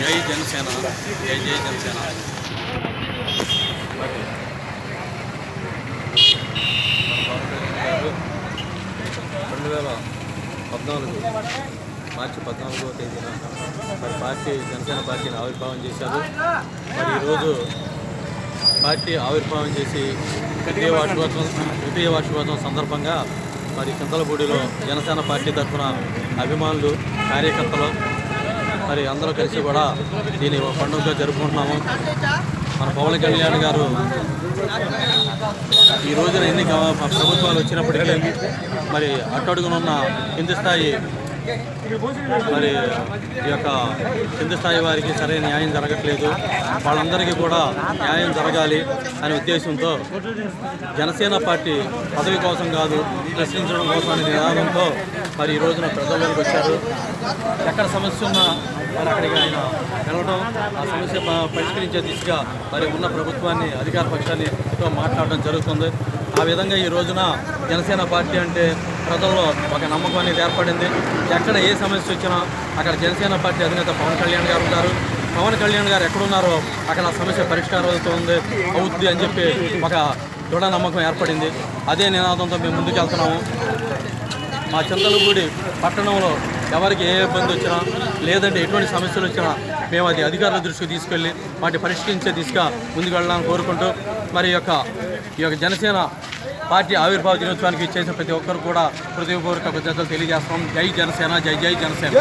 జై జనసేన, జై జై జనసేన. మరి మన పవన్ కళ్యాణ్ గారు 2014 మార్చి 14వ తేదీన మరి జనసేన పార్టీని ఆవిర్భావం చేశారు. మరి ఈరోజు పార్టీ ఆవిర్భావం చేసి ద్వితీయ వార్షికోత్సవం సందర్భంగా మరి చింతలపూడిలో జనసేన పార్టీ తరఫున అభిమానులు, కార్యకర్తలు మరి అందరూ కలిసి కూడా దీన్ని పండుగగా జరుపుకుంటున్నాము. మన పవన్ కళ్యాణ్ గారు ఈ రోజున ఎన్ని ప్రభుత్వాలు వచ్చినప్పటికీ మరి అట్టడుగునున్న కింది స్థాయి మరి ఈ యొక్క కింది స్థాయి వారికి సరైన న్యాయం జరగట్లేదు. వాళ్ళందరికీ కూడా న్యాయం జరగాలి అనే ఉద్దేశంతో జనసేన పార్టీ పదవి కోసం కాదు, ప్రశ్నించడం కోసం అనే నినాదంతో మరి ఈ రోజున ప్రజల్లోకి వచ్చారు. ఎక్కడ సమస్య ఉన్నా మరి అక్కడికి ఆయన వెళ్ళడం, ఆ సమస్య పరిష్కరించే దిశగా మరి ఉన్న ప్రభుత్వాన్ని, అధికార పక్షాన్ని మాట్లాడడం జరుగుతుంది. ఆ విధంగా ఈ రోజున జనసేన పార్టీ అంటే ప్రజల్లో ఒక నమ్మకం అనేది ఏర్పడింది. ఎక్కడ ఏ సమస్య వచ్చినా అక్కడ జనసేన పార్టీ అధినేత పవన్ కళ్యాణ్ గారు ఉంటారు. పవన్ కళ్యాణ్ గారు ఎక్కడున్నారో అక్కడ ఆ సమస్య పరిష్కారం అవుతుంది అని చెప్పి ఒక దృఢ నమ్మకం ఏర్పడింది. అదే నినాదంతో మేము ముందుకెళ్తున్నాము. మా చింతలపూడి పట్టణంలో ఎవరికి ఏ ఇబ్బంది వచ్చినా లేదంటే ఎటువంటి సమస్యలు వచ్చినా మేము అది అధికారుల దృష్టికి తీసుకెళ్ళి వాటిని పరిష్కరించే దిశగా ముందుకు వెళ్ళాలని కోరుకుంటూ మరి ఈ యొక్క జనసేన పార్టీ ఆవిర్భావ దినోత్సవానికి చేసిన ప్రతి ఒక్కరు కూడా హృదయపూర్వక కృతజ్ఞతలు తెలియజేస్తాం. జై జనసేన, జై జై జనసేన.